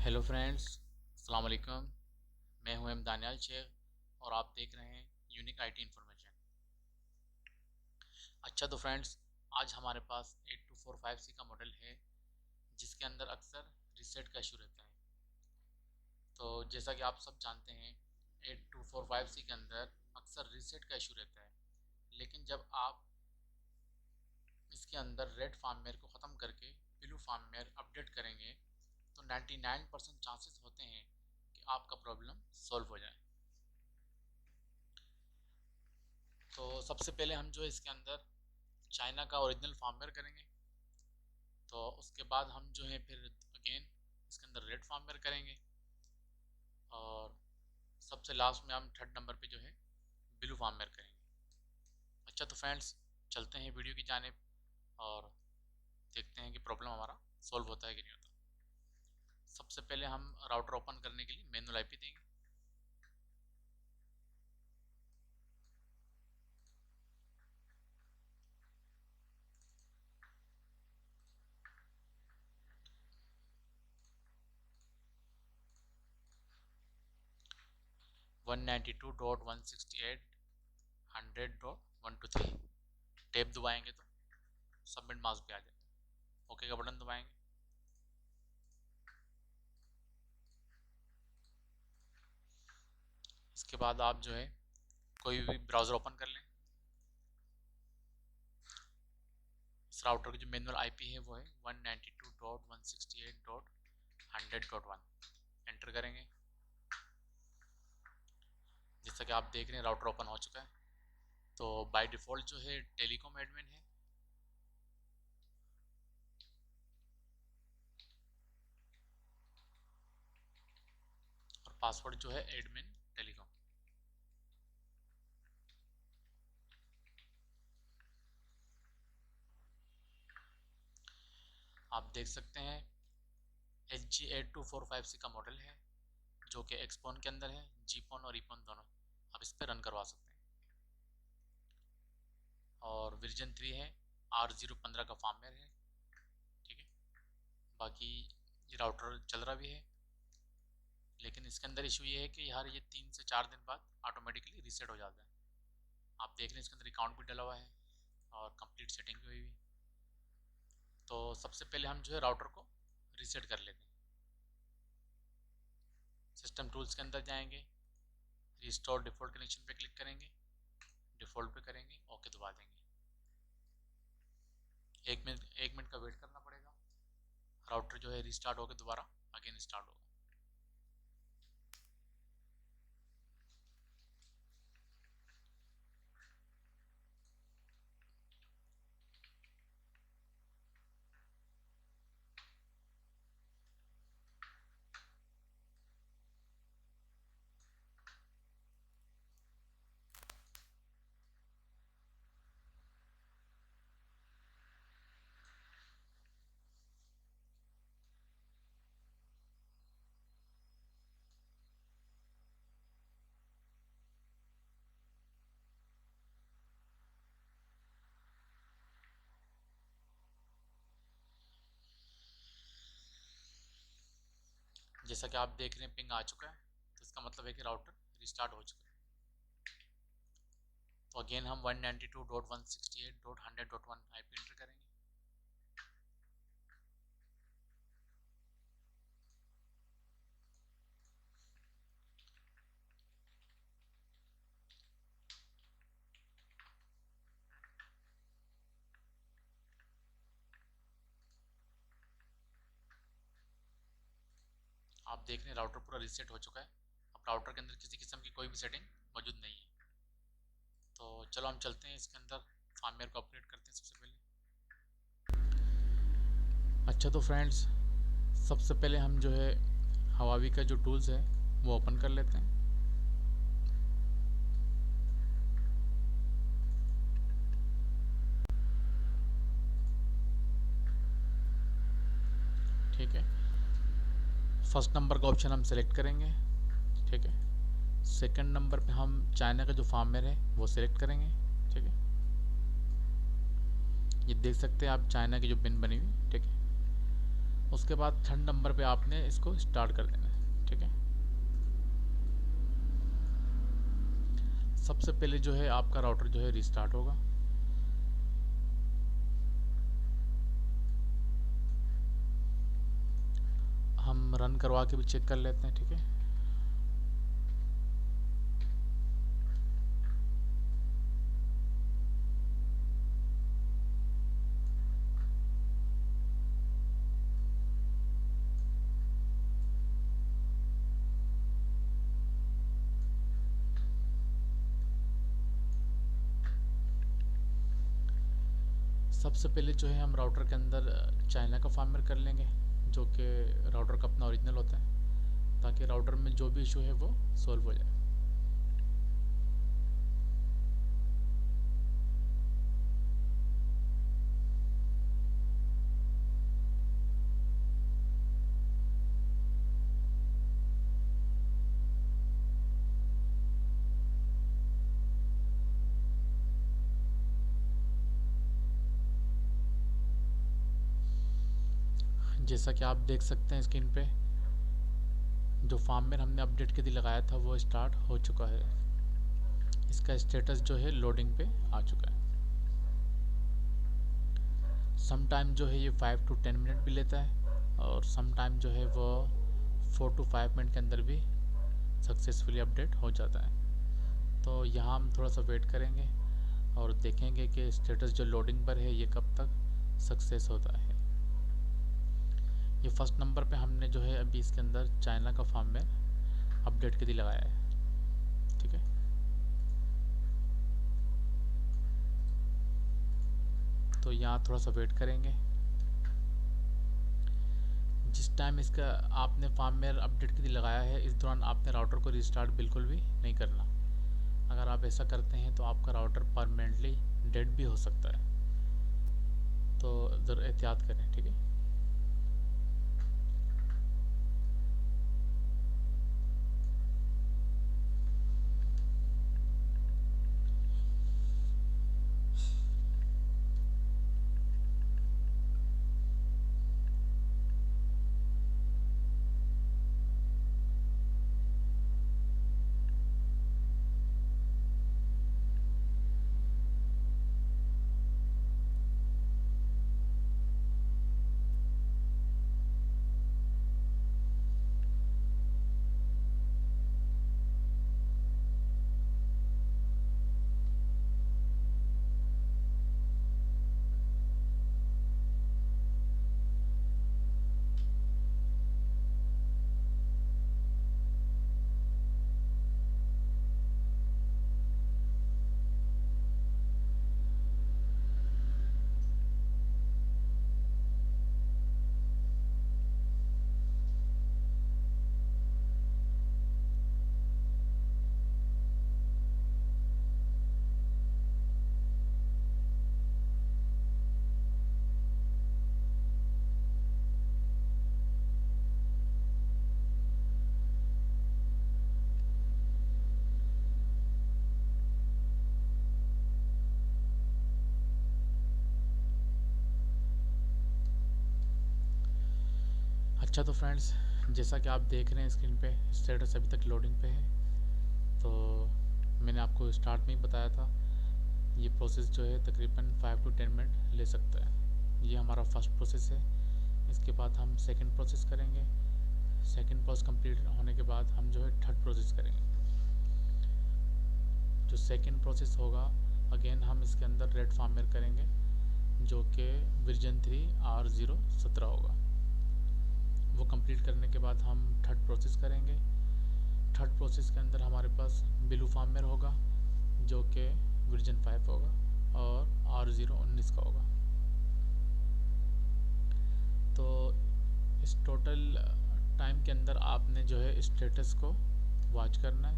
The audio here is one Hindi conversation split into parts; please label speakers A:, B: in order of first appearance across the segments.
A: हेलो फ्रेंड्स, अस्सलाम वालेकुम। मैं हूं दानियाल शेख और आप देख रहे हैं यूनिक आईटी इन्फॉर्मेशन। अच्छा तो फ्रेंड्स, आज हमारे पास 8245C का मॉडल है जिसके अंदर अक्सर रीसेट का इशू रहता है। तो जैसा कि आप सब जानते हैं, 8245C के अंदर अक्सर रीसेट का इशू रहता है, लेकिन जब आप इसके अंदर रेड फार्मवेयर को ख़त्म करके ब्लू फार्मवेयर अपडेट करेंगे तो 99% चांसेस होते हैं कि आपका प्रॉब्लम सॉल्व हो जाए। तो सबसे पहले हम जो है इसके अंदर चाइना का ओरिजिनल फार्मवेयर करेंगे। तो उसके बाद हम जो है फिर अगेन इसके अंदर रेड फार्मवेयर करेंगे और सबसे लास्ट में हम थर्ड नंबर पे जो है ब्लू फार्मवेयर करेंगे। अच्छा तो फ्रेंड्स, चलते हैं वीडियो की जानिब और देखते हैं कि प्रॉब्लम हमारा सॉल्व होता है कि नहीं होता। सबसे पहले हम राउटर ओपन करने के लिए मैनुअल आईपी देंगे। वन 192.168.100.123 टैब दबाएंगे तो सबमिट मास्क पे आ जाएगा। ओके का बटन दबाएंगे। इसके बाद आप जो है कोई भी ब्राउज़र ओपन कर लें। इस राउटर की जो मैनुअल आईपी है वो है 192.168.100.1। एंटर करेंगे। जैसा कि आप देख रहे हैं राउटर ओपन हो चुका है। तो बाय डिफ़ॉल्ट जो है टेलीकॉम एडमिन है। और पासवर्ड जो है एडमिन टेलीकॉम। आप देख सकते हैं HG8245C का मॉडल है जो कि एक्सपोन के अंदर है। जीपोन और ईपोन दोनों आप इस पर रन करवा सकते हैं। और वर्जन 3 है। R015 का फार्मवेयर है। ठीक है, बाकी ये राउटर चल रहा भी है, लेकिन इसके अंदर इशू ये है कि यार ये 3 से 4 दिन बाद ऑटोमेटिकली रीसेट हो जाता है। आप देख रहे हैं इसके अंदर अकाउंट भी डला हुआ है और कंप्लीट सेटिंग भी हुई हुई। तो सबसे पहले हम जो है राउटर को रीसेट कर लेते हैं। सिस्टम टूल्स के अंदर जाएंगे, रिस्टोर डिफ़ॉल्ट कनेक्शन पे क्लिक करेंगे, डिफ़ॉल्ट पे करेंगे, ओके दबा देंगे। एक मिनट का वेट करना पड़ेगा। राउटर जो है रिस्टार्ट होकर दोबारा अगेन स्टार्ट होगा। जैसा कि आप देख रहे हैं पिंग आ चुका है, तो इसका मतलब है कि राउटर रिस्टार्ट हो चुका है। तो अगेन हम 192.168.100.1 आईपी एंटर करेंगे। आप देख रहे हैं राउटर पूरा रीसेट हो चुका है। अब राउटर के अंदर किसी किस्म की कोई भी सेटिंग मौजूद नहीं है। तो चलो हम चलते हैं इसके अंदर फार्मवेयर को अपडेट करते हैं सबसे पहले। अच्छा तो फ्रेंड्स, सबसे पहले हम जो है हवावी का जो टूल्स है वो ओपन कर लेते हैं। ठीक है, फर्स्ट नंबर का ऑप्शन हम सेलेक्ट करेंगे। ठीक है, सेकंड नंबर पे हम चाइना का जो फार्मवेयर है वो सिलेक्ट करेंगे। ठीक है, ये देख सकते हैं आप चाइना की जो पिन बनी हुई। ठीक है, उसके बाद थर्ड नंबर पे आपने इसको स्टार्ट कर देना है। ठीक है, सबसे पहले जो है आपका राउटर जो है रिस्टार्ट होगा। हम रन करवा के भी चेक कर लेते हैं। ठीक है, सबसे पहले जो है हम राउटर के अंदर चाइना का फॉर्मवेयर कर लेंगे, जो कि राउटर का अपना ओरिजिनल होता है, ताकि राउटर में जो भी इशू है वो सॉल्व हो जाए। जैसा कि आप देख सकते हैं स्क्रीन पे, जो फॉर्मवेयर हमने अपडेट के लिए लगाया था वो स्टार्ट हो चुका है। इसका स्टेटस जो है लोडिंग पे आ चुका है। सम टाइम जो है ये 5 to 10 मिनट भी लेता है, और सम टाइम जो है वो 4 to 5 मिनट के अंदर भी सक्सेसफुली अपडेट हो जाता है। तो यहाँ हम थोड़ा सा वेट करेंगे और देखेंगे कि स्टेटस जो लोडिंग पर है ये कब तक सक्सेस होता है। ये फर्स्ट नंबर पे हमने जो है अभी इसके अंदर चाइना का फॉर्मवेयर अपडेट के लिए लगाया है। ठीक है, तो यहाँ थोड़ा सा वेट करेंगे। जिस टाइम इसका आपने फॉर्मवेयर अपडेट के लिए लगाया है, इस दौरान आपने राउटर को रिस्टार्ट बिल्कुल भी नहीं करना। अगर आप ऐसा करते हैं तो आपका राउटर परमानेंटली डेड भी हो सकता है, तो ज़रा एहतियात करें। ठीक है, अच्छा तो फ्रेंड्स, जैसा कि आप देख रहे हैं स्क्रीन पे, स्टेटस अभी तक लोडिंग पे है। तो मैंने आपको स्टार्ट में ही बताया था, ये प्रोसेस जो है तकरीबन 5 to 10 मिनट ले सकता है। ये हमारा फर्स्ट प्रोसेस है। इसके बाद हम सेकंड प्रोसेस करेंगे। सेकंड प्रोसेस कंप्लीट होने के बाद हम जो है थर्ड प्रोसेस करेंगे। जो सेकंड प्रोसेस होगा, अगेन हम इसके अंदर रेड फॉर्मवेयर करेंगे, जो कि वर्जन 3R017 होगा। वो कंप्लीट करने के बाद हम थर्ड प्रोसेस करेंगे। थर्ड प्रोसेस के अंदर हमारे पास ब्लू फॉर्मवेयर होगा, जो कि वर्जन 5 होगा और R019 का होगा। तो इस टोटल टाइम के अंदर आपने जो है स्टेटस को वॉच करना है।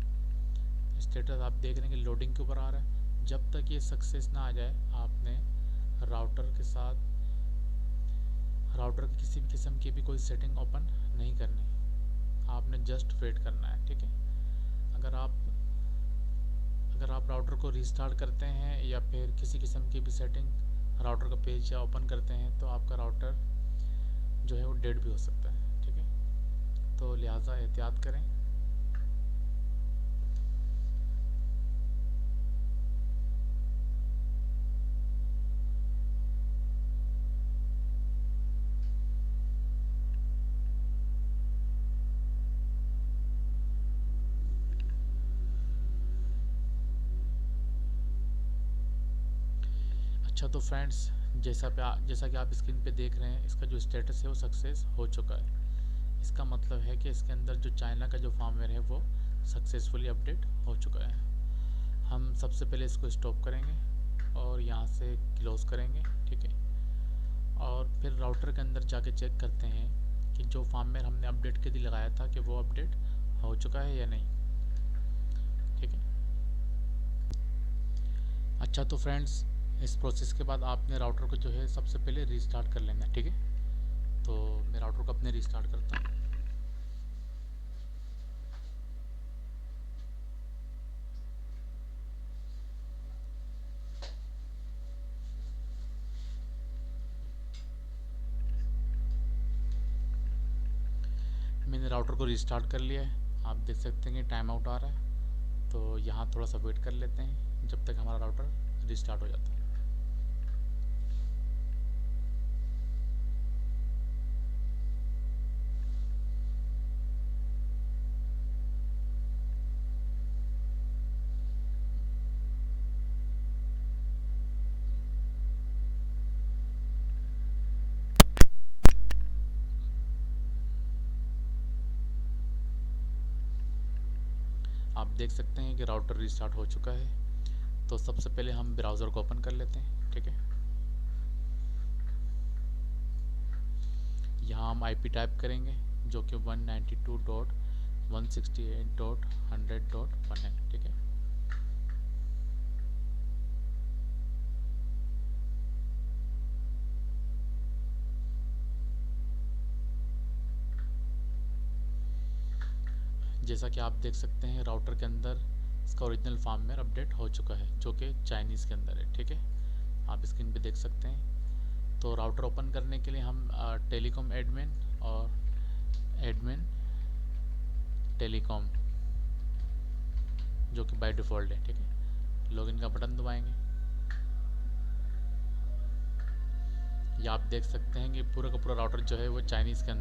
A: स्टेटस आप देख रहे हैं कि लोडिंग के ऊपर आ रहा है। जब तक ये सक्सेस ना आ जाए, आपने राउटर के साथ राउटर की किसी भी किस्म की भी कोई सेटिंग ओपन नहीं करनी, आपने जस्ट वेट करना है। ठीक है, अगर आप राउटर को रीस्टार्ट करते हैं या फिर किसी किस्म की भी सेटिंग राउटर का पेज या ओपन करते हैं, तो आपका राउटर जो है वो डेड भी हो सकता है, ठीक है। तो लिहाजा एहतियात करें। अच्छा तो फ्रेंड्स, जैसा कि आप स्क्रीन पे देख रहे हैं, इसका जो स्टेटस है वो सक्सेस हो चुका है। इसका मतलब है कि इसके अंदर जो चाइना का जो फर्मवेयर है वो सक्सेसफुली अपडेट हो चुका है। हम सबसे पहले इसको स्टॉप करेंगे और यहाँ से क्लोज़ करेंगे, ठीक है। और फिर राउटर के अंदर जाके चेक करते हैं कि जो फर्मवेयर हमने अपडेट के लिए लगाया था कि वो अपडेट हो चुका है या नहीं, ठीक है। अच्छा तो फ्रेंड्स, इस प्रोसेस के बाद आपने राउटर को जो है सबसे पहले रीस्टार्ट कर लेना है, ठीक है। तो मैं राउटर को अपने रीस्टार्ट करता हूँ। मैंने राउटर को रीस्टार्ट कर लिया है। आप देख सकते हैं कि टाइम आउट आ रहा है। तो यहाँ थोड़ा सा वेट कर लेते हैं जब तक हमारा राउटर रीस्टार्ट हो जाता है। आप देख सकते हैं कि राउटर रीस्टार्ट हो चुका है। तो सबसे पहले हम ब्राउज़र को ओपन कर लेते हैं, ठीक है। यहाँ हम आईपी टाइप करेंगे जो कि 192.168.100.1 है, ठीक है। जैसा कि आप देख सकते हैं राउटर के अंदर इसका ओरिजिनल फर्मवेयर अपडेट हो चुका है जो कि चाइनीज़ के अंदर है, ठीक है। आप स्क्रीन पे देख सकते हैं। तो राउटर ओपन करने के लिए हम टेलीकॉम एडमिन और एडमिन टेलीकॉम जो कि बाय डिफ़ॉल्ट है, ठीक है, लॉगिन का बटन दबाएंगे। या आप देख सकते हैं कि पूरा का पूरा राउटर जो है वो चाइनीज़ के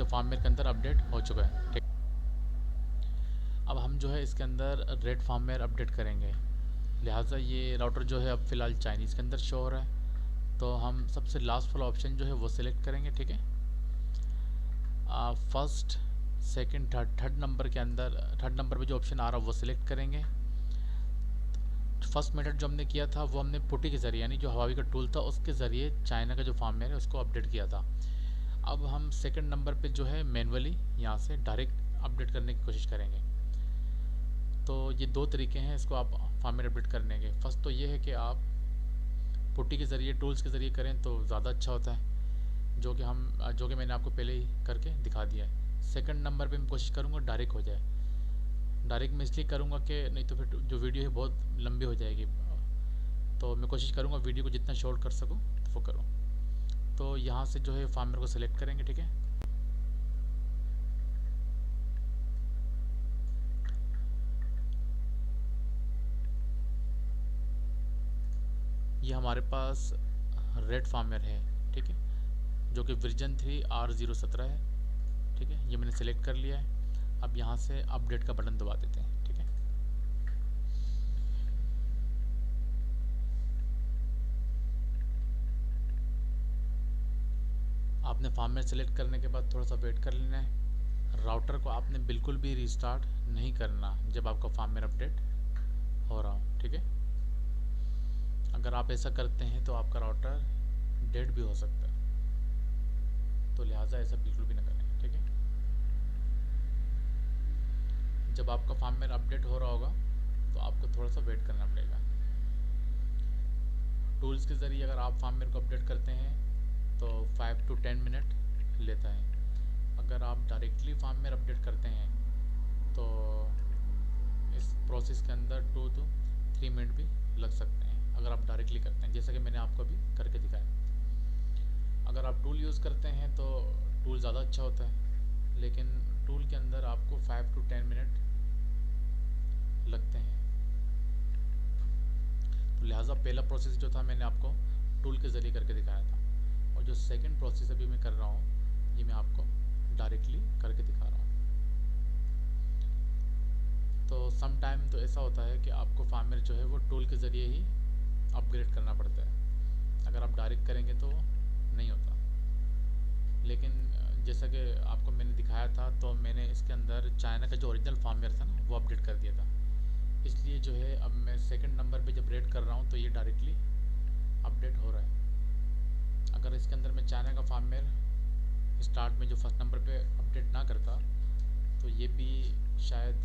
A: फर्मवेयर के अंदर अपडेट हो चुका है, ठीक। अब हम जो है इसके अंदर रेड फर्मवेयर अपडेट करेंगे। लिहाजा ये राउटर जो है अब फ़िलहाल चाइनीज़ के अंदर शो हो रहा है। तो हम सबसे लास्ट वाला ऑप्शन जो है वो सिलेक्ट करेंगे, ठीक है। फर्स्ट सेकंड थर्ड नंबर पे जो ऑप्शन आ रहा है वो सिलेक्ट करेंगे। फर्स्ट मेथड जो हमने किया था वो हमने पुटी के ज़रिए, यानी जो हवावी का टूल था उसके ज़रिए चाइना का जो फर्मवेयर है उसको अपडेट किया था। अब हम सेकंड नंबर पे जो है मैनुअली यहाँ से डायरेक्ट अपडेट करने की कोशिश करेंगे। तो ये दो तरीके हैं इसको आप फर्मवेयर अपडेट करने के। फर्स्ट तो ये है कि आप पुट्टी के ज़रिए, टूल्स के ज़रिए करें तो ज़्यादा अच्छा होता है, जो कि मैंने आपको पहले ही करके दिखा दिया है। सेकंड नंबर पे मैं कोशिश करूँगा डायरेक्ट हो जाए। डायरेक्ट मैं इसलिए करूँगा कि नहीं तो फिर जो वीडियो है बहुत लंबी हो जाएगी। तो मैं कोशिश करूँगा वीडियो को जितना शॉर्ट कर सकूँ तो वो करूँ। तो यहाँ से जो है फर्मवेयर को सिलेक्ट करेंगे, ठीक है। ये हमारे पास रेड फर्मवेयर है, ठीक है, जो कि वर्जन 3R017 है, ठीक है। ये मैंने सेलेक्ट कर लिया है। अब यहाँ से अपडेट का बटन दबा देते हैं, ठीक है। आपने फर्मवेयर सेलेक्ट करने के बाद थोड़ा सा वेट कर लेना है। राउटर को आपने बिल्कुल भी रीस्टार्ट नहीं करना जब आपका फर्मवेयर अपडेट हो रहा हो, ठीक है। अगर आप ऐसा करते हैं तो आपका राउटर डेड भी हो सकता है। तो लिहाजा ऐसा बिल्कुल भी ना करें, ठीक है। जब आपका फर्मवेयर अपडेट हो रहा होगा तो आपको थोड़ा सा वेट करना पड़ेगा। टूल्स के ज़रिए अगर आप फर्मवेयर को अपडेट करते हैं तो 5 to 10 मिनट लेता है। अगर आप डायरेक्टली फर्मवेयर अपडेट करते हैं तो इस प्रोसेस के अंदर 2 to 3 मिनट भी लग सकते हैं अगर आप डायरेक्टली करते हैं, जैसा कि मैंने आपको अभी करके दिखाया। अगर आप टूल यूज़ करते हैं तो टूल ज़्यादा अच्छा होता है, लेकिन टूल के अंदर आपको 5 to 10 मिनट लगते हैं। तो लिहाजा पहला प्रोसेस जो था मैंने आपको टूल के ज़रिए करके दिखाया था, और जो सेकंड प्रोसेस अभी मैं कर रहा हूँ ये मैं आपको डायरेक्टली करके दिखा रहा हूँ। तो सम टाइम तो ऐसा होता है कि आपको फार्मर जो है वो टूल के ज़रिए ही अपग्रेड करना पड़ता है, अगर आप डायरेक्ट करेंगे तो नहीं होता। लेकिन जैसा कि आपको मैंने दिखाया था, तो मैंने इसके अंदर चाइना का जो ओरिजिनल फार्मवेयर था ना वो अपडेट कर दिया था, इसलिए जो है अब मैं सेकंड नंबर पे जब रेड कर रहा हूँ तो ये डायरेक्टली अपडेट हो रहा है। अगर इसके अंदर मैं चाइना का फार्मवेयर स्टार्ट में जो फर्स्ट नंबर पे अपडेट ना करता तो ये भी शायद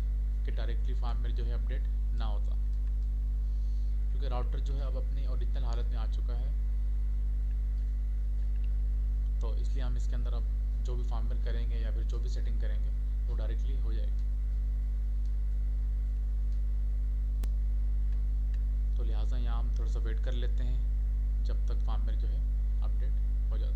A: कि डायरेक्टली फार्मवेयर जो है अपडेट ना होता, क्योंकि राउटर जो है अब अपनी ओरिजिनल हालत में आ चुका है। तो इसलिए हम इसके अंदर अब जो भी फार्मवेयर करेंगे या फिर जो भी सेटिंग करेंगे वो डायरेक्टली हो जाएगी। तो लिहाजा यहाँ हम थोड़ा सा वेट कर लेते हैं जब तक फार्मवेयर जो है अपडेट हो जाता है।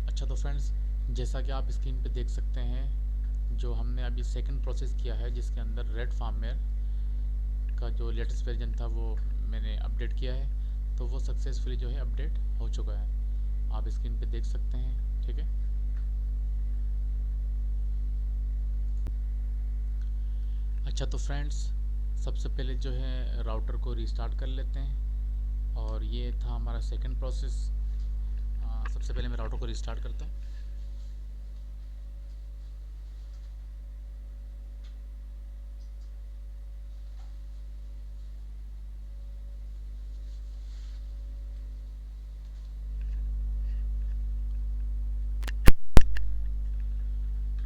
A: अच्छा, तो फ्रेंड्स जैसा कि आप स्क्रीन पे देख सकते हैं, जो हमने अभी सेकंड प्रोसेस किया है जिसके अंदर रेड फार्मवेयर का जो लेटेस्ट वर्जन था वो मैंने अपडेट किया है, तो वो सक्सेसफुली जो है अपडेट हो चुका है, आप स्क्रीन पे देख सकते हैं। ठीक है, अच्छा तो फ्रेंड्स सबसे पहले जो है राउटर को रीस्टार्ट कर लेते हैं, और ये था हमारा सेकंड प्रोसेस। सबसे पहले मैं राउटर को रीस्टार्ट करता हूँ।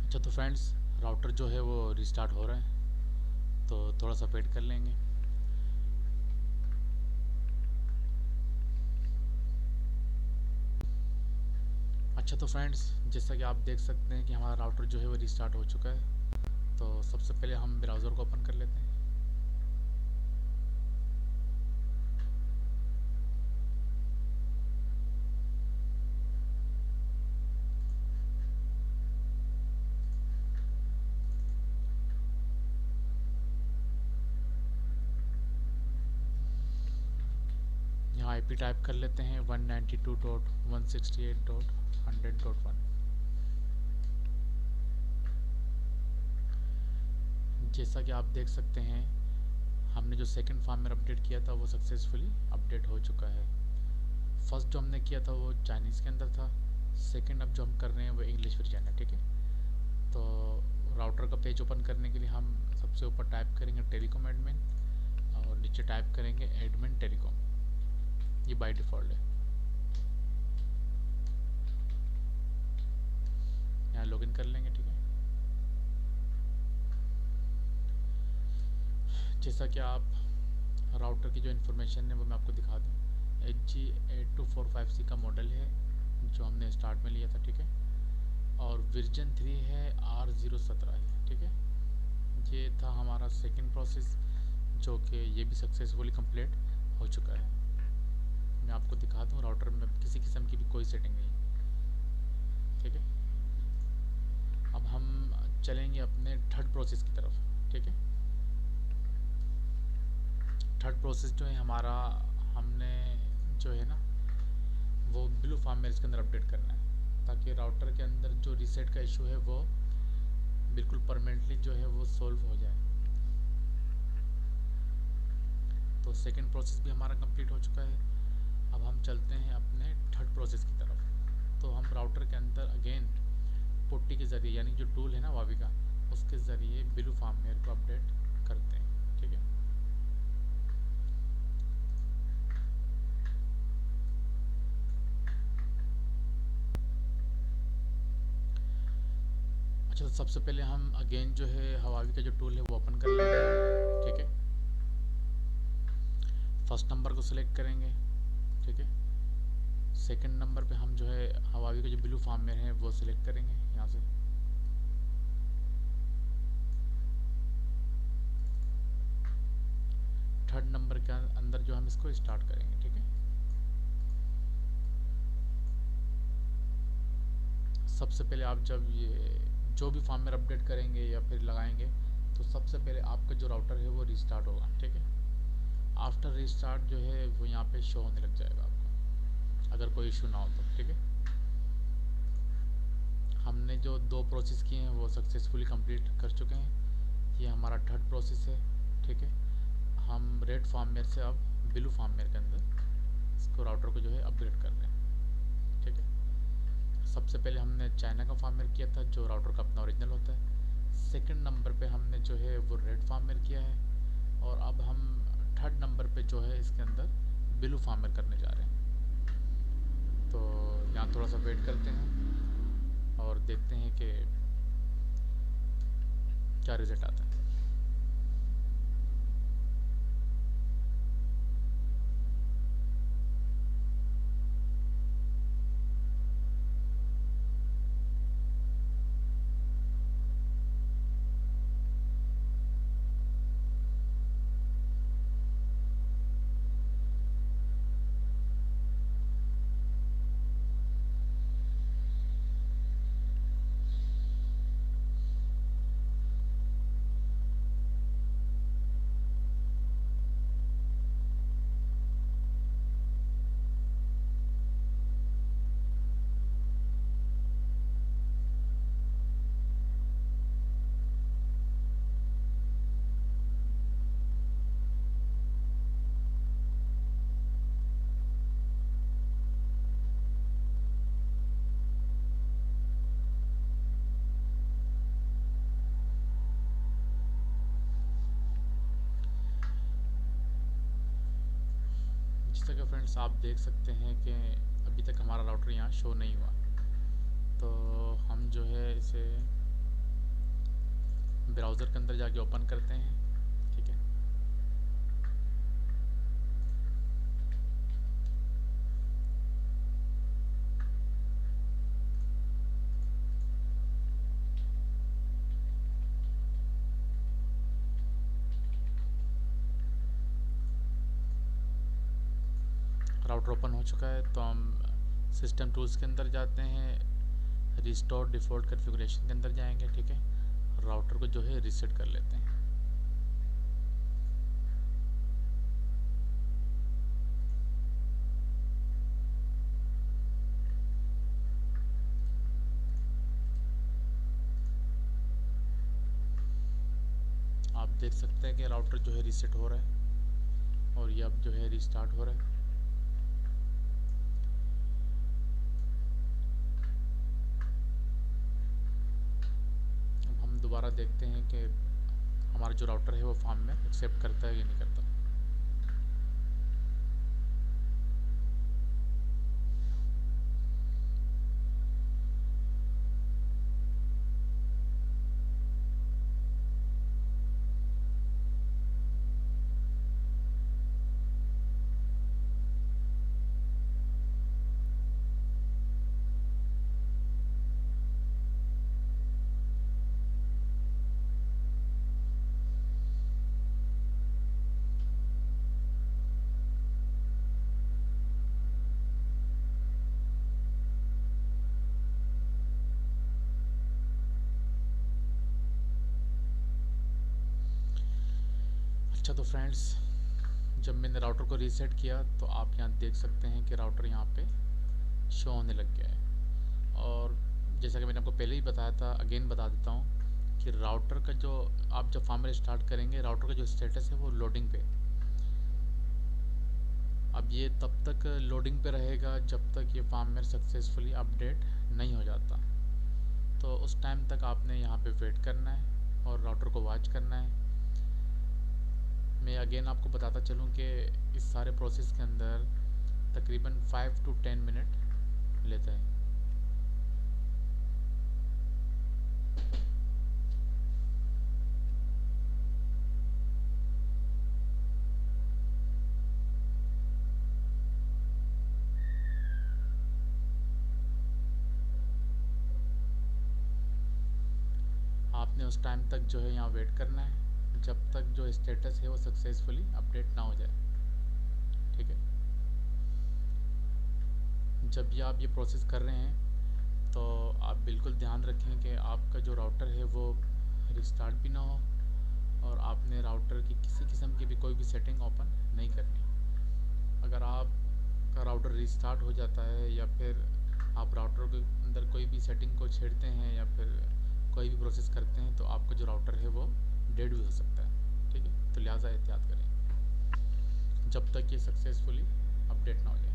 A: अच्छा तो फ्रेंड्स राउटर जो है वो रीस्टार्ट हो रहा है, तो थोड़ा सा वेट कर लेंगे। अच्छा तो फ्रेंड्स जैसा कि आप देख सकते हैं कि हमारा राउटर जो है वो रीस्टार्ट हो चुका है, तो सबसे पहले हम ब्राउज़र को ओपन कर लेते हैं। यहाँ आईपी टाइप कर लेते हैं 192.168.100.1। जैसा कि आप देख सकते हैं हमने जो सेकंड फार्मवेयर अपडेट किया था वो सक्सेसफुली अपडेट हो चुका है। फर्स्ट जो हमने किया था वो चाइनीज़ के अंदर था, सेकंड अब जो हम कर रहे हैं वो इंग्लिश वर्जन है। ठीक है, तो राउटर का पेज ओपन करने के लिए हम सबसे ऊपर टाइप करेंगे टेलीकॉम एडमिन, और नीचे टाइप करेंगे एडमिन टेलीकॉम, ये बाय डिफ़ॉल्ट है। यहाँ लॉगिन कर लेंगे। ठीक है, जैसा कि आप राउटर की जो इन्फॉर्मेशन है वो मैं आपको दिखा दूँ। HG8245C का मॉडल है जो हमने स्टार्ट में लिया था। ठीक है, और वर्जन 3 है R017, ठीक है। ये था हमारा सेकंड प्रोसेस, जो कि ये भी सक्सेसफुली कंप्लीट हो चुका है। मैं आपको दिखा दूँ, राउटर में किसी किस्म की भी कोई सेटिंग नहीं, ठीक है। अब हम चलेंगे अपने थर्ड प्रोसेस की तरफ, ठीक है। थर्ड प्रोसेस जो है हमारा, हमने जो है ना वो ब्लू फार्म में इसके अंदर अपडेट करना है, ताकि राउटर के अंदर जो रीसेट का इशू है वो बिल्कुल परमानेंटली जो है वो सोल्व हो जाए। तो सेकंड प्रोसेस भी हमारा कंप्लीट हो चुका है। अब हम चलते हैं अपने थर्ड प्रोसेस की तरफ। तो हम राउटर के अंदर अगेन पुट्टी के ज़रिए, यानी जो टूल है ना वावी का, उसके ज़रिए ब्लू फार्मवेयर को अपडेट करते हैं, ठीक है। अच्छा, तो सबसे पहले हम अगेन जो है हवावी का जो टूल है वो ओपन कर लेंगे, ठीक है। फर्स्ट नंबर को सिलेक्ट करेंगे, ठीक है। सेकंड नंबर पे हम जो है हवावी का जो ब्लू फार्मवेयर है वो सिलेक्ट करेंगे यहाँ से। थर्ड नंबर के अंदर जो हम इसको स्टार्ट करेंगे, ठीक है। सबसे पहले आप जब ये जो भी फार्मवेयर अपडेट करेंगे या फिर लगाएंगे, तो सबसे पहले आपका जो राउटर है वो रीस्टार्ट होगा, ठीक है। आफ्टर रीस्टार्ट जो है वो यहाँ पे शो होने लग जाएगा आपको, अगर कोई इशू ना हो तो, ठीक है। हमने जो दो प्रोसेस किए हैं वो सक्सेसफुली कंप्लीट कर चुके हैं। ये हमारा थर्ड प्रोसेस है, ठीक है। हम रेड फार्मवेयर से अब ब्लू फार्मवेयर के अंदर इसको राउटर को जो है अपग्रेड कर रहे हैं, ठीक है। सबसे पहले हमने चाइना का फार्मवेयर किया था, जो राउटर का अपना ओरिजिनल होता है। सेकंड नंबर पे हमने जो है वो रेड फार्मवेयर किया है, और अब हम थर्ड नंबर पे जो है इसके अंदर ब्लू फार्मवेयर करने जा रहे हैं। तो यहाँ थोड़ा सा वेट करते हैं और देखते हैं कि क्या रिजल्ट आता है। जिस तरह फ्रेंड्स आप देख सकते हैं कि अभी तक हमारा राउटर यहाँ शो नहीं हुआ। तो हम जो है इसे ब्राउज़र के अंदर जाके ओपन करते हैं, ठीक है। राउटर ओपन हो चुका है, तो हम सिस्टम टूल्स के अंदर जाते हैं, रिस्टोर डिफ़ॉल्ट कॉन्फ़िगरेशन के अंदर जाएंगे, ठीक है। राउटर को जो है रीसेट कर लेते हैं। आप देख सकते हैं कि राउटर जो है रीसेट हो रहा है, और ये अब जो है रीस्टार्ट हो रहा है। अब हम दोबारा देखते हैं कि हमारा जो राउटर है वो फार्म में एक्सेप्ट करता है या नहीं करता। अच्छा तो फ्रेंड्स, जब मैंने राउटर को रीसेट किया तो आप यहाँ देख सकते हैं कि राउटर यहाँ पे शो होने लग गया है। और जैसा कि मैंने आपको पहले ही बताया था, अगेन बता देता हूँ कि राउटर का जो, आप जब फार्मवेयर स्टार्ट करेंगे, राउटर का जो स्टेटस है वो लोडिंग पे। अब ये तब तक लोडिंग पे रहेगा जब तक ये फार्मवेयर सक्सेसफुली अपडेट नहीं हो जाता। तो उस टाइम तक आपने यहाँ पे वेट करना है और राउटर को वॉच करना है। मैं अगेन आपको बताता चलूँ कि इस सारे प्रोसेस के अंदर तकरीबन 5 to 10 मिनट लेता है। आपने उस टाइम तक जो है यहाँ वेट करना है जब तक जो स्टेटस है वो सक्सेसफुली अपडेट ना हो जाए। ठीक है, जब भी आप ये प्रोसेस कर रहे हैं तो आप बिल्कुल ध्यान रखें कि आपका जो राउटर है वो रिस्टार्ट भी ना हो और आपने राउटर की किसी किस्म की भी कोई भी सेटिंग ओपन नहीं करनी। अगर आपका राउटर रिस्टार्ट हो जाता है या फिर आप राउटर के अंदर कोई भी सेटिंग को छेड़ते हैं या फिर कोई भी प्रोसेस करते हैं तो आपका जो राउटर है वो डेड भी हो सकता है। ठीक है, तो लिहाजा एहतियात करें जब तक ये सक्सेसफुली अपडेट ना हो जाए।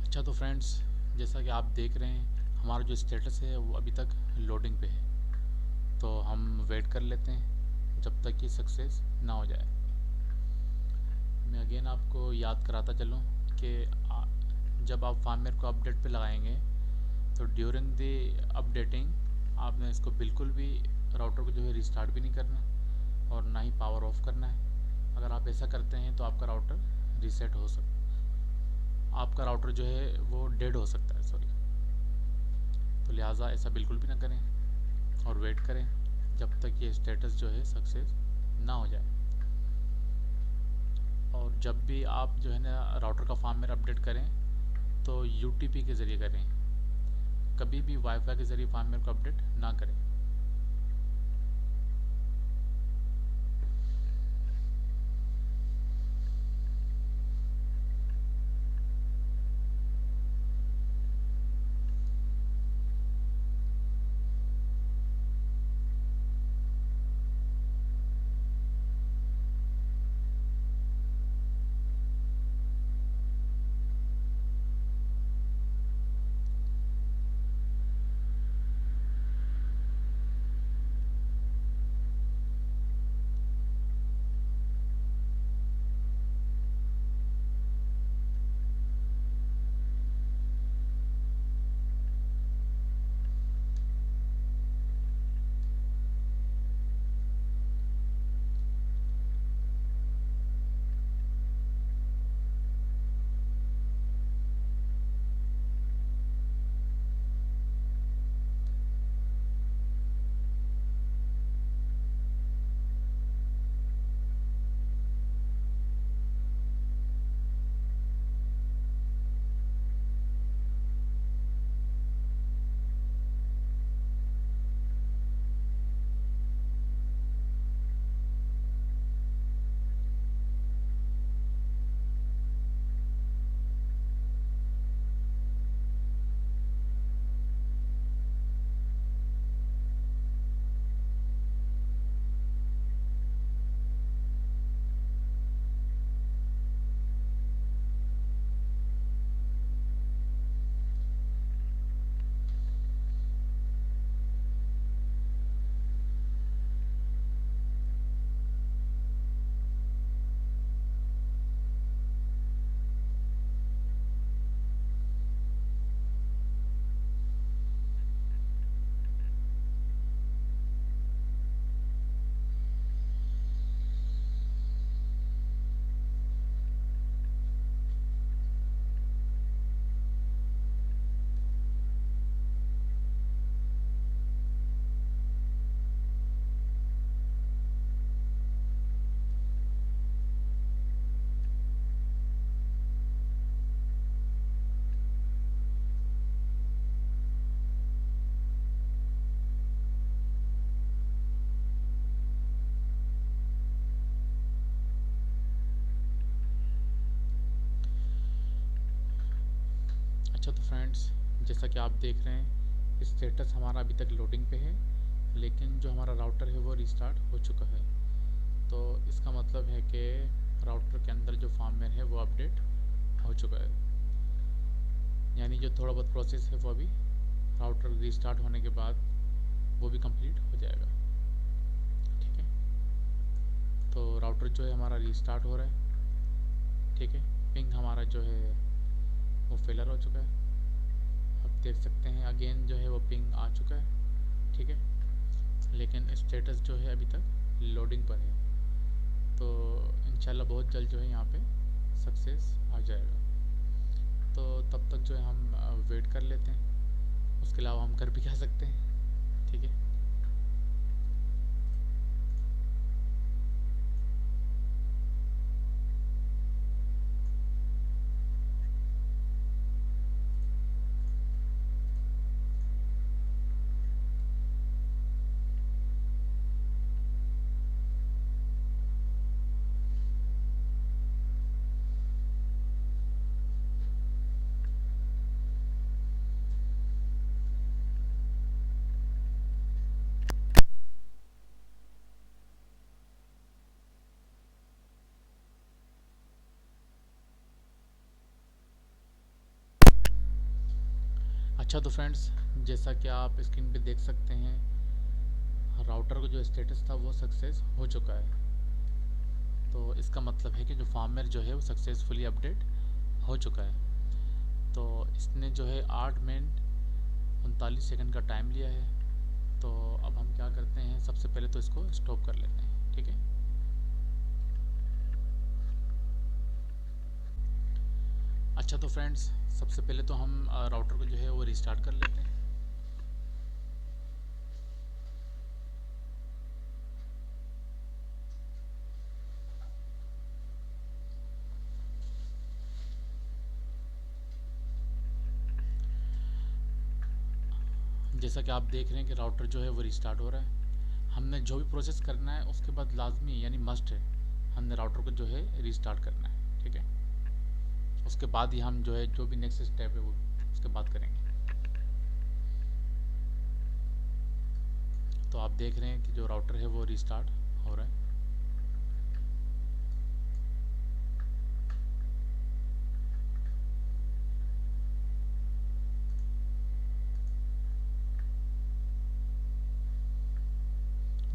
A: अच्छा तो फ्रेंड्स, जैसा कि आप देख रहे हैं हमारा जो स्टेटस है वो अभी तक लोडिंग पे है। तो हम वेट कर लेते हैं जब तक कि सक्सेस ना हो जाए। मैं अगेन आपको याद कराता चलूँ कि जब आप फार्मवेयर को अपडेट पे लगाएंगे तो ड्यूरिंग द अपडेटिंग आपने इसको बिल्कुल भी राउटर को जो है रिस्टार्ट भी नहीं करना और ना ही पावर ऑफ करना है। अगर आप ऐसा करते हैं तो आपका राउटर रीसेट हो सकता है, आपका राउटर जो है वो डेड हो सकता है, सॉरी। तो लिहाजा ऐसा बिल्कुल भी ना करें और वेट करें जब तक ये स्टेटस जो है सक्सेस ना हो जाए। और जब भी आप जो है ना राउटर का फार्मवेयर अपडेट करें तो यूटीपी के ज़रिए करें, कभी भी वाईफाई के ज़रिए फार्मवेयर को अपडेट ना करें। अच्छा तो फ्रेंड्स, जैसा कि आप देख रहे हैं स्टेटस हमारा अभी तक लोडिंग पे है, लेकिन जो हमारा राउटर है वो रिस्टार्ट हो चुका है। तो इसका मतलब है कि राउटर के अंदर जो फर्मवेयर है वो अपडेट हो चुका है, यानी जो थोड़ा बहुत प्रोसेस है वो अभी राउटर रिस्टार्ट होने के बाद वो भी कंप्लीट हो जाएगा। ठीक है, तो राउटर जो है हमारा रिस्टार्ट हो रहा है। ठीक है, पिंग हमारा जो है वो फेलर हो चुका है। आप देख सकते हैं अगेन जो है वो पिंग आ चुका है। ठीक है, लेकिन स्टेटस जो है अभी तक लोडिंग पर है। तो इंशाल्लाह बहुत जल्द जो है यहाँ पे सक्सेस आ जाएगा। तो तब तक जो है हम वेट कर लेते हैं, उसके अलावा हम कर भी क्या सकते हैं। ठीक है, अच्छा तो फ्रेंड्स, जैसा कि आप स्क्रीन पे देख सकते हैं राउटर का जो स्टेटस था वो सक्सेस हो चुका है। तो इसका मतलब है कि जो फार्मवेयर जो है वो सक्सेसफुली अपडेट हो चुका है। तो इसने जो है 8 मिनट 39 सेकंड का टाइम लिया है। तो अब हम क्या करते हैं, सबसे पहले तो इसको स्टॉप कर लेते हैं। ठीक है, अच्छा तो फ्रेंड्स, सबसे पहले तो हम राउटर को जो है वो रिस्टार्ट कर लेते हैं। जैसा कि आप देख रहे हैं कि राउटर जो है वो रिस्टार्ट हो रहा है। हमने जो भी प्रोसेस करना है उसके बाद लाजमी यानी मस्ट है हमने राउटर को जो है रिस्टार्ट करना है। ठीक है, उसके बाद ही हम जो है जो भी नेक्स्ट स्टेप है वो उसके बाद करेंगे। तो आप देख रहे हैं कि जो राउटर है वो रिस्टार्ट हो रहा है।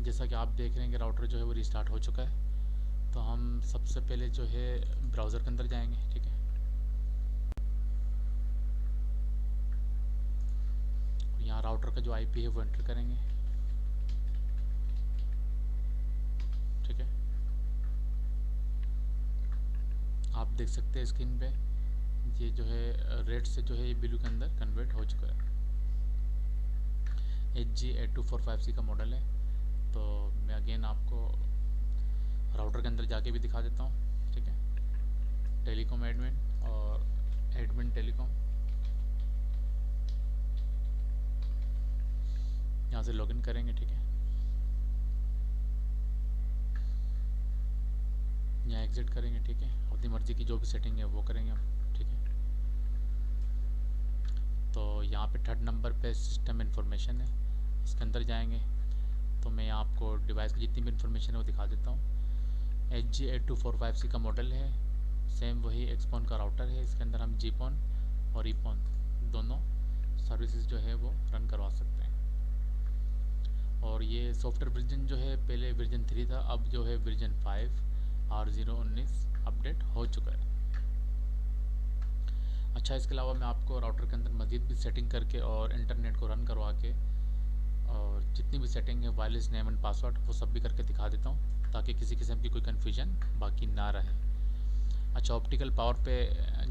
A: जैसा कि आप देख रहे हैं कि राउटर जो है वो रिस्टार्ट हो चुका है। तो हम सबसे पहले जो है ब्राउज़र के अंदर जाएंगे। ठीक है, और यहाँ राउटर का जो आईपी है वो एंटर करेंगे। ठीक है, आप देख सकते हैं स्क्रीन पे ये जो है रेड से जो है ये ब्लू के अंदर कन्वर्ट हो चुका है। HG8245C का मॉडल है। तो मैं अगेन आपको राउटर के अंदर जाके भी दिखा देता हूँ। ठीक है, टेलीकॉम एडमिन और एडमिन टेलीकॉम, यहाँ से लॉगिन करेंगे। ठीक है, यहाँ एग्जिट करेंगे। ठीक है, अपनी मर्ज़ी की जो भी सेटिंग है वो करेंगे हम। ठीक है, तो यहाँ पे थर्ड नंबर पे सिस्टम इन्फॉर्मेशन है, इसके अंदर जाएंगे। तो मैं यहाँ आपको डिवाइस की जितनी भी इन्फॉर्मेशन है वो दिखा देता हूँ। HG8245C का मॉडल है, सेम वही एक्सपॉन का राउटर है। इसके अंदर हम जीपॉन और ईपॉन दोनों सर्विसेज जो है वो रन करवा सकते हैं। और ये सॉफ्टवेयर वर्जन जो है पहले वर्जन 3 था, अब जो है वर्जन 5 R019 अपडेट हो चुका है। अच्छा, इसके अलावा मैं आपको राउटर के अंदर मज़ीद भी सेटिंग करके और इंटरनेट को रन करवा के और जितनी भी सेटिंग है वायरलेस नेम एंड पासवर्ड वो सब भी करके दिखा देता हूँ, ताकि किसी किस्म की कोई कन्फ्यूजन बाकी ना रहे। अच्छा, ऑप्टिकल पावर पे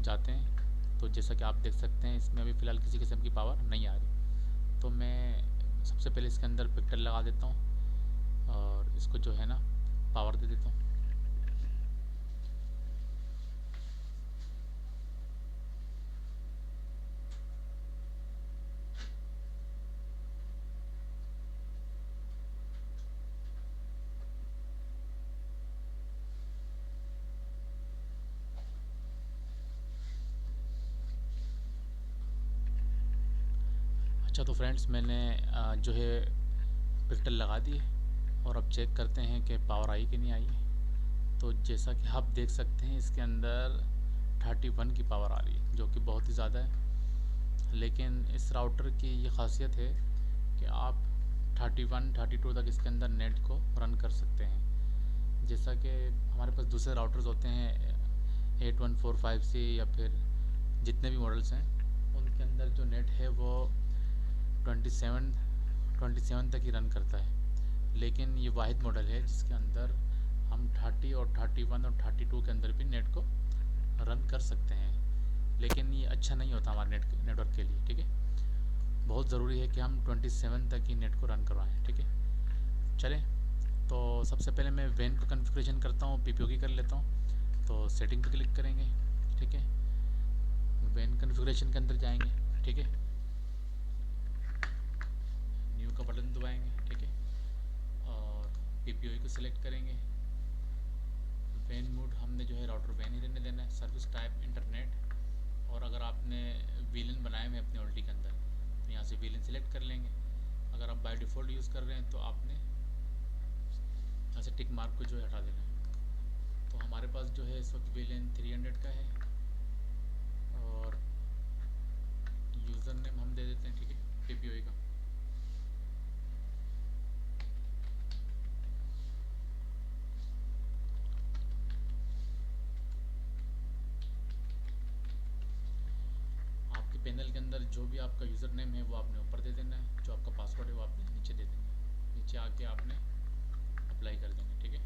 A: जाते हैं। तो जैसा कि आप देख सकते हैं इसमें अभी फ़िलहाल किसी किस्म की पावर नहीं आ रही। तो मैं सबसे पहले इसके अंदर पिक्टल लगा देता हूँ और इसको जो है ना पावर दे देता हूँ। अच्छा तो फ्रेंड्स मैंने जो है पिक्टल लगा दी है और अब चेक करते हैं कि पावर आई कि नहीं आई है। तो जैसा कि आप देख सकते हैं इसके अंदर 31 की पावर आ रही है जो कि बहुत ही ज़्यादा है। लेकिन इस राउटर की ये खासियत है कि आप 31 32 तक इसके अंदर नेट को रन कर सकते हैं। जैसा कि हमारे पास दूसरे राउटर्स होते हैं 8145C या फिर जितने भी मॉडल्स हैं उनके अंदर जो नेट है वो 27 तक ही रन करता है। लेकिन ये वाहिद मॉडल है जिसके अंदर हम 30 और 31 और 32 के अंदर भी नेट को रन कर सकते हैं। लेकिन ये अच्छा नहीं होता हमारे नेटवर्क के लिए। ठीक है, बहुत ज़रूरी है कि हम 27 तक ही नेट को रन करवाएं। ठीक है, चलें तो सबसे पहले मैं वैन का कॉन्फ़िगरेशन करता हूँ, पीपीओ की कर लेता हूँ। तो सेटिंग पे क्लिक करेंगे। ठीक है, वैन कॉन्फ़िगरेशन के अंदर जाएंगे। ठीक है, न्यू का बटन दबाएंगे। ठीक है, और पीपीओ को सिलेक्ट करेंगे। वैन मोड हमने जो है राउटर वैन ही रहने देना है। सर्विस टाइप इंटरनेट, और अगर आपने वीलन बनाए हुए अपने ओल्टी के अंदर तो यहाँ से वीलन सिलेक्ट कर लेंगे। अगर आप बाय डिफ़ॉल्ट यूज़ कर रहे हैं तो आपने यहाँ से टिक मार्क को जो है हटा देना है। तो हमारे पास जो है इस वक्त वीलन 300 का है और यूज़र नेम हम दे देते हैं। ठीक है, पीपीओ का। आपके पैनल के अंदर जो भी आपका यूज़र नेम है वो आपने ऊपर दे देना है, जो आपका पासवर्ड है वो आपने नीचे दे देना है। नीचे आके आपने अप्लाई कर देना है। ठीक है,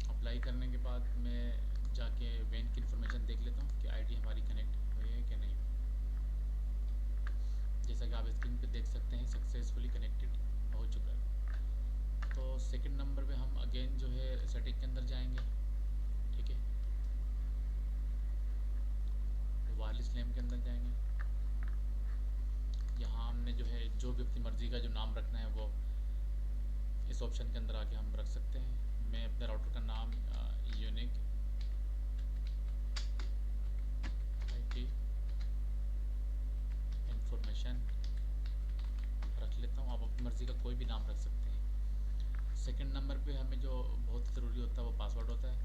A: अप्लाई करने के बाद मैं जाके वैन की इन्फॉर्मेशन देख लेता हूँ कि आईडी हमारी कनेक्ट हुई है कि नहीं। जैसा कि आप स्क्रीन पे देख सकते हैं सक्सेसफुली कनेक्टेड हो चुका है। तो सेकंड नंबर पे हम अगेन जो है सेटिंग के अंदर जाएंगे। ठीक है, वायरलेस नेम के अंदर जाएंगे। यहाँ हमने जो है जो भी अपनी मर्ज़ी का जो नाम रखना है वो इस ऑप्शन के अंदर आके हम रख सकते हैं। मैं अपने राउटर का नाम यूनिक आईटी इंफॉर्मेशन रख लेता हूँ। आप अपनी मर्ज़ी का कोई भी नाम रख सकते हैं। सेकंड नंबर पे हमें जो बहुत ज़रूरी होता है वो पासवर्ड होता है।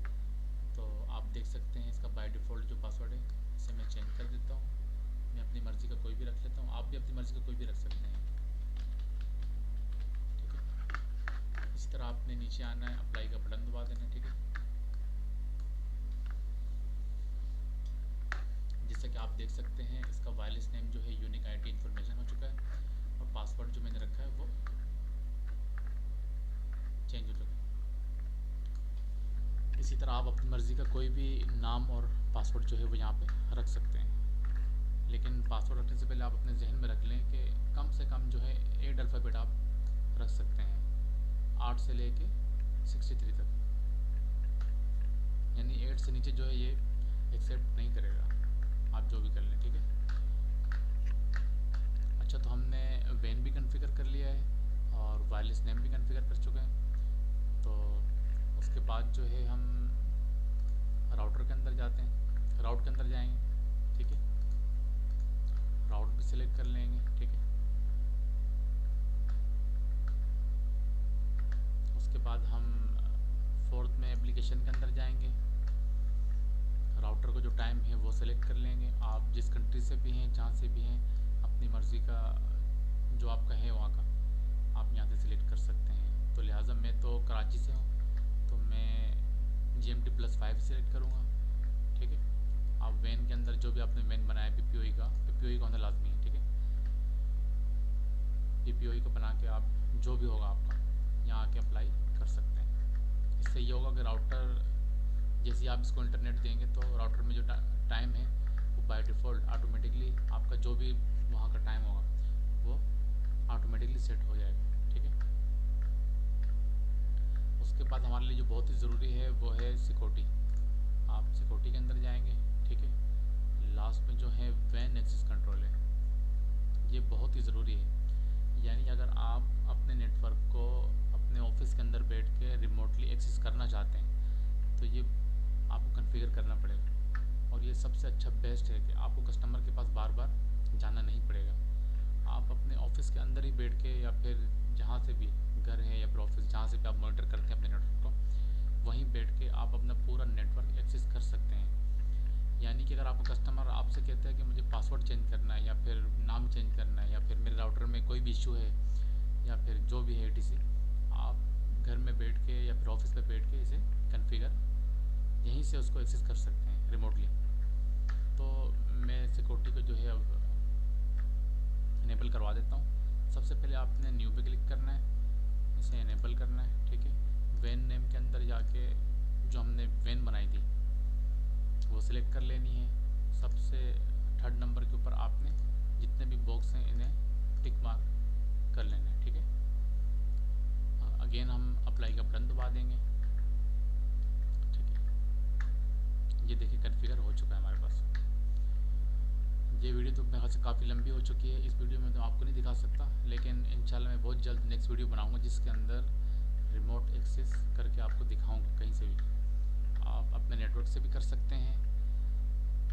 A: तो आप देख सकते हैं इसका बाय डिफ़ॉल्ट जो पासवर्ड है इसे मैं चेंज कर देता हूँ। मैं अपनी मर्ज़ी का कोई भी रख लेता हूँ, आप भी अपनी मर्ज़ी का कोई भी रख सकते हैं। ठीक है, इस तरह आपने नीचे आना है, अप्लाई का बटन दबा देना है। ठीक है, जैसा कि आप देख सकते हैं इसका वायरलेस नेम जो है यूनिक आईटी इन्फॉर्मेशन हो चुका है और पासवर्ड जो मैंने रखा है वो चेंज हो चुका है। इसी तरह आप अपनी मर्ज़ी का कोई भी नाम और पासवर्ड जो है वो यहाँ पे रख सकते हैं। लेकिन पासवर्ड रखने से पहले आप अपने जहन में रख लें कि कम से कम जो है 8 अल्फ़ाबेट आप रख सकते हैं, 8 से लेके 63 तक। यानी 8 से नीचे जो है ये एक्सेप्ट नहीं करेगा, आप जो भी कर लें। ठीक है, अच्छा तो हमने वैन भी कॉन्फ़िगर कर लिया है और वायरलेस नेम भी कॉन्फ़िगर कर चुके हैं। तो उसके बाद जो है हम राउटर के अंदर जाते हैं, राउट के अंदर जाएंगे। ठीक है, राउट भी सिलेक्ट कर लेंगे। ठीक है, उसके बाद हम फोर्थ में एप्लीकेशन के अंदर जाएंगे। राउटर को जो टाइम है वो सिलेक्ट कर लेंगे। आप जिस कंट्री से भी हैं, जहाँ से भी हैं, अपनी मर्ज़ी का जो आपका है वहाँ का आप यहाँ से सिलेक्ट कर सकते हैं। तो लिहाजा मैं तो कराची से हूँ तो मैं GMT+5 सिलेक्ट करूँगा। ठीक है, आप वैन के अंदर जो भी आपने वैन बनाया पीपीओ का होना लाजमी है। ठीक है, पीपीओ को बना के आप जो भी होगा आपका यहाँ आके अप्लाई कर सकते हैं। इससे ये होगा कि राउटर जैसे आप इसको इंटरनेट देंगे तो राउटर में जो टाइम है वो बाय डिफ़ॉल्ट ऑटोमेटिकली आपका जो भी वहाँ का टाइम होगा वो ऑटोमेटिकली सेट हो जाएगा। ठीक है, उसके बाद हमारे लिए जो बहुत ही ज़रूरी है वो है सिक्योरिटी। आप सिक्योरिटी के अंदर जाएंगे। ठीक है, लास्ट में जो है वैन एक्सेस कंट्रोल है, ये बहुत ही ज़रूरी है। यानी अगर आप अपने नेटवर्क को अपने ऑफिस के अंदर बैठ के रिमोटली एक्सेस करना चाहते हैं तो ये आपको कॉन्फ़िगर करना पड़ेगा। और ये सबसे अच्छा बेस्ट है कि आपको कस्टमर के पास बार बार जाना नहीं पड़ेगा। आप अपने ऑफिस के अंदर ही बैठ के या फिर जहाँ से भी, घर है या फिर ऑफिस, जहाँ से भी आप मॉनिटर करते हैं अपने नेटवर्क को, वहीं बैठ के आप अपना पूरा नेटवर्क एक्सेस कर सकते हैं। यानी कि अगर आपको कस्टमर आपसे कहता है कि मुझे पासवर्ड चेंज करना है या फिर नाम चेंज करना है या फिर मेरे राउटर में कोई भी इशू है या फिर जो भी है etc, आप घर में बैठ के या फिर ऑफिस में बैठ के इसे कॉन्फ़िगर यहीं से उसको एक्सेस कर सकते हैं रिमोटली। तो मैं सिक्योरिटी को जो है अब इनेबल करवा देता हूँ। सबसे पहले आपने न्यू पे क्लिक करना है, इसे इनेबल करना है, ठीक है। वैन नेम के अंदर जाके जो हमने वैन बनाई थी वो सिलेक्ट कर लेनी है। सबसे थर्ड नंबर के ऊपर आपने जितने भी बॉक्स हैं इन्हें टिक मार्क कर लेना है, ठीक है। अगेन हम अप्लाई का बटन दबा देंगे, ठीक है। ये देखिए कॉन्फ़िगर हो चुका है हमारे पास। ये वीडियो तो मेरे ख्याल से काफ़ी लंबी हो चुकी है, इस वीडियो में तो आपको नहीं दिखा सकता, लेकिन इंशाल्लाह मैं बहुत जल्द नेक्स्ट वीडियो बनाऊंगा जिसके अंदर रिमोट एक्सेस करके आपको दिखाऊंगा। कहीं से भी आप अपने नेटवर्क से भी कर सकते हैं।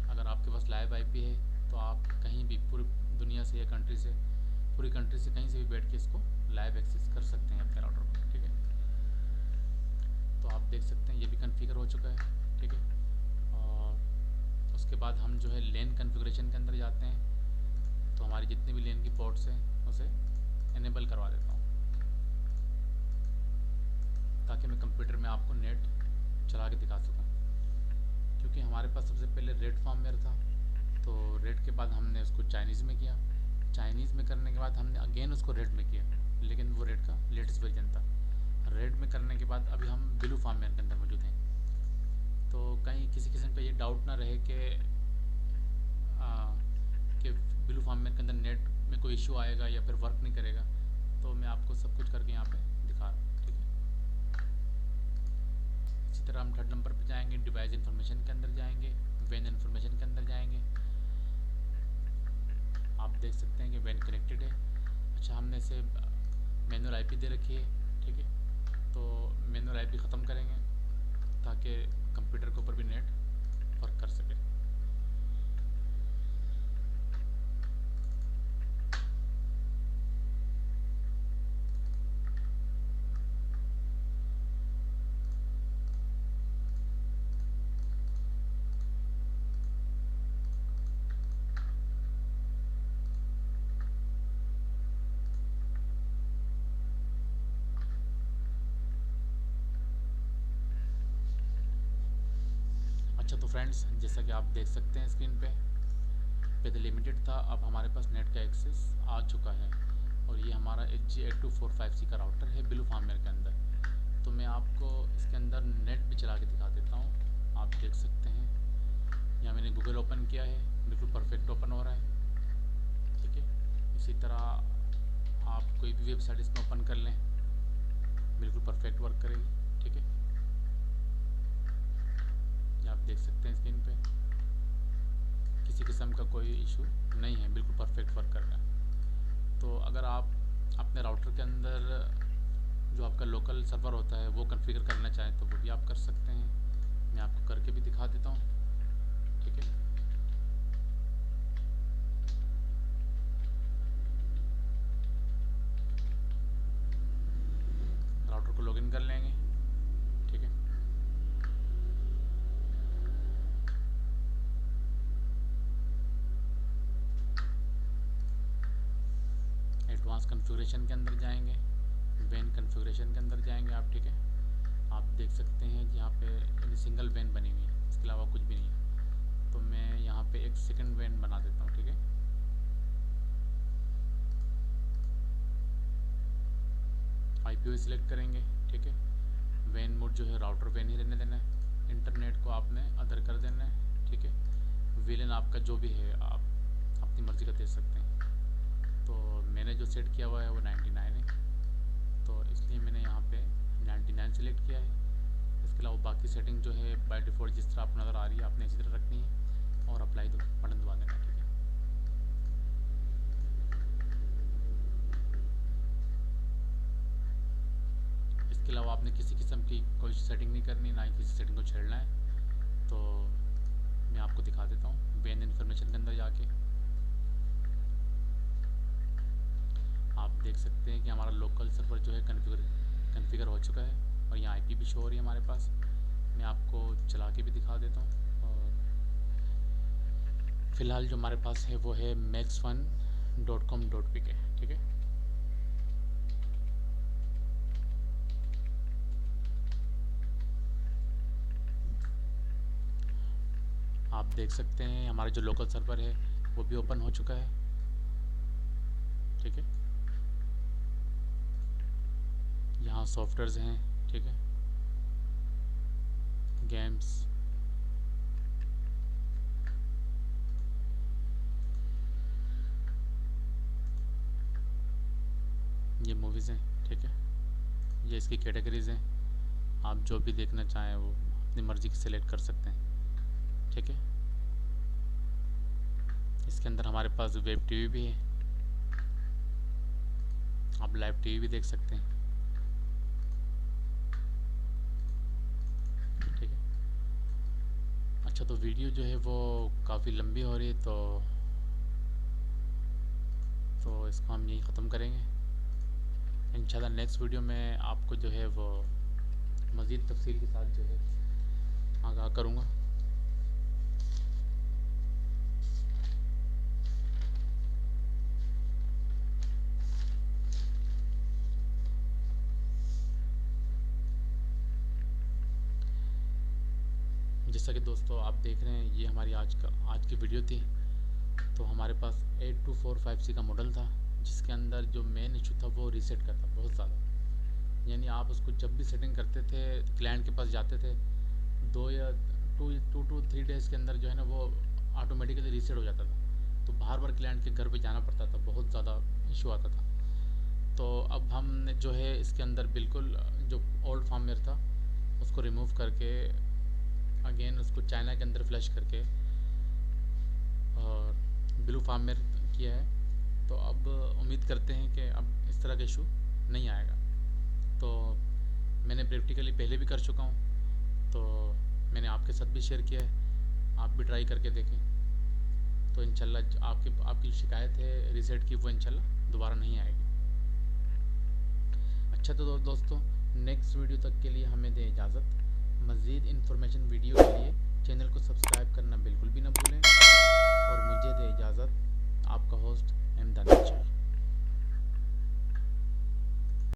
A: अगर आपके पास लाइव आईपी है तो आप कहीं भी पूरी दुनिया से या कंट्री से, पूरी कंट्री से कहीं से भी बैठ के इसको लाइव एक्सेस कर सकते हैं अपने राउटर पर, ठीक है। तो आप देख सकते हैं ये भी कॉन्फ़िगर हो चुका है, ठीक है। और उसके बाद हम जो है लेन कॉन्फ़िगरेशन के अंदर जाते हैं। तो हमारी जितनी भी लेन की पोर्ट्स हैं उसे इनेबल करवा देता हूँ ताकि मैं कंप्यूटर में आपको नेट चला के दिखा सकूँ। क्योंकि हमारे पास सबसे पहले रेड फॉर्मवेयर था, तो रेड के बाद हमने उसको चाइनीज़ में किया, चाइनीज़ में करने के बाद हमने अगेन उसको रेड में किया, लेकिन वो रेड का लेटेस्ट वर्जन था। रेड में करने के बाद अभी हम ब्लू फॉर्मवेयर के अंदर मौजूद हैं। तो कहीं किसी किस्म का ये डाउट ना रहे कि ब्लू फॉर्मवेयर के अंदर नेट में कोई इशू आएगा या फिर वर्क नहीं करेगा, तो मैं आपको सब कुछ करके यहाँ पे दिखा रहा हूँ, ठीक है। इसी तरह हम थर्ड नंबर पे जाएंगे, डिवाइस इन्फॉर्मेशन के अंदर जाएंगे, वैन इन्फॉर्मेशन के अंदर जाएंगे। आप देख सकते हैं कि वैन कनेक्टेड है। अच्छा, हमने इसे मैनुअल आईपी दे रखी है, ठीक है। तो मैनुअल आईपी ख़त्म करेंगे ताकि कंप्यूटर के ऊपर भी नेट वर्क कर सके। अच्छा, तो फ्रेंड्स जैसा कि आप देख सकते हैं स्क्रीन पे पहले लिमिटेड था, अब हमारे पास नेट का एक्सेस आ चुका है। और ये हमारा HG8245C का राउटर है ब्लू फॉर्मवेयर के अंदर। तो मैं आपको इसके अंदर नेट भी चला के दिखा देता हूँ। आप देख सकते हैं यहाँ मैंने गूगल ओपन किया है, बिल्कुल परफेक्ट ओपन हो रहा है, ठीक है। इसी तरह आप कोई भी वेबसाइट इसमें ओपन कर लें, बिल्कुल परफेक्ट वर्क करेगी, ठीक है। ये आप देख सकते हैं स्क्रीन पे किसी किस्म का कोई इशू नहीं है, बिल्कुल परफेक्ट वर्क कर रहा है। तो अगर आप अपने राउटर के अंदर जो आपका लोकल सर्वर होता है वो कॉन्फ़िगर करना चाहें तो वो भी आप कर सकते हैं। मैं आपको करके भी दिखा देता हूँ, ठीक है। राउटर को लॉगिन कर लेंगे, ठीक है। एडवांस कॉन्फ़िगरेशन के अंदर जाएंगे, वैन कॉन्फ़िगरेशन के अंदर जाएंगे आप, ठीक है। आप देख सकते हैं यहाँ पे सिंगल वैन बनी हुई है, इसके अलावा कुछ भी नहीं है। तो मैं यहाँ पे एक सेकंड वैन बना देता हूँ, ठीक है। आईपीओ सिलेक्ट करेंगे, ठीक है। वैन मोड जो है राउटर वैन ही रहने देना है, इंटरनेट को आपने अदर कर देना है, ठीक है। विलन आपका जो भी है आप अपनी मर्ज़ी का दे सकते हैं। तो मैंने जो सेट किया हुआ है वो 99 है, तो इसलिए मैंने यहाँ पे 99 सेलेक्ट किया है। इसके अलावा बाकी सेटिंग जो है बाय डिफ़ॉल्ट जिस तरह आपको नज़र आ रही है आपने इसी तरह रखनी है और अप्लाई दो बटन दबा देना है, ठीक है। अलावा आपने किसी किस्म की कोई सेटिंग नहीं करनी, ना ही किसी सेटिंग को छेड़ना है। तो मैं आपको दिखा देता हूँ वेन इन्फॉर्मेशन के अंदर जाके। आप देख सकते हैं कि हमारा लोकल सर्वर जो है कन्फिगर हो चुका है और यहाँ आईपी भी शो हो रही है हमारे पास। मैं आपको चला के भी दिखा देता हूँ। और फ़िलहाल जो हमारे पास है वो है maxfun.com.pk, ठीक है। आप देख सकते हैं हमारा जो लोकल सर्वर है वो भी ओपन हो चुका है, ठीक है। यहाँ सॉफ्टवेयर्स हैं, ठीक है, गेम्स, ये मूवीज़ हैं, ठीक है। ये इसकी कैटेगरीज़ हैं, आप जो भी देखना चाहें वो अपनी मर्ज़ी की सिलेक्ट कर सकते हैं, ठीक है। इसके अंदर हमारे पास वेब टीवी भी है, आप लाइव टीवी भी देख सकते हैं, ठीक है। अच्छा, तो वीडियो जो है वो काफ़ी लंबी हो रही है, तो इसको हम यहीं ख़त्म करेंगे। इंशाल्लाह नेक्स्ट वीडियो में आपको जो है वो मज़ीद तफसील के साथ जो है आगाह करूँगा। जैसा कि दोस्तों आप देख रहे हैं, ये हमारी आज की वीडियो थी। तो हमारे पास 8245C का मॉडल था, जिसके अंदर जो मेन इशू था वो रीसेट का था बहुत ज़्यादा। यानी आप उसको जब भी सेटिंग करते थे, क्लाइंट के पास जाते थे, 2 to 3 डेज़ के अंदर जो है ना वो ऑटोमेटिकली रीसेट हो जाता था। तो बार बार क्लाइंट के घर पे जाना पड़ता था, बहुत ज़्यादा इशू आता था। तो अब हमने जो है इसके अंदर बिल्कुल जो ओल्ड फॉर्मवेयर था उसको रिमूव करके अगेन उसको चाइना के अंदर फ्लैश करके और ब्लू फॉर्मवेयर किया है। तो अब उम्मीद करते हैं कि अब इस तरह का इशू नहीं आएगा। तो मैंने प्रैक्टिकली पहले भी कर चुका हूँ, तो मैंने आपके साथ भी शेयर किया है, आप भी ट्राई करके देखें। तो इंशाल्लाह आपकी शिकायत है रीसेट की, वो इंशाल्लाह दोबारा नहीं आएगी। अच्छा, तो दोस्तों नेक्स्ट वीडियो तक के लिए हमें दें इजाज़त। मज़ीद इन्फॉर्मेशन वीडियो के लिए चैनल को सब्सक्राइब करना बिल्कुल भी ना भूलें और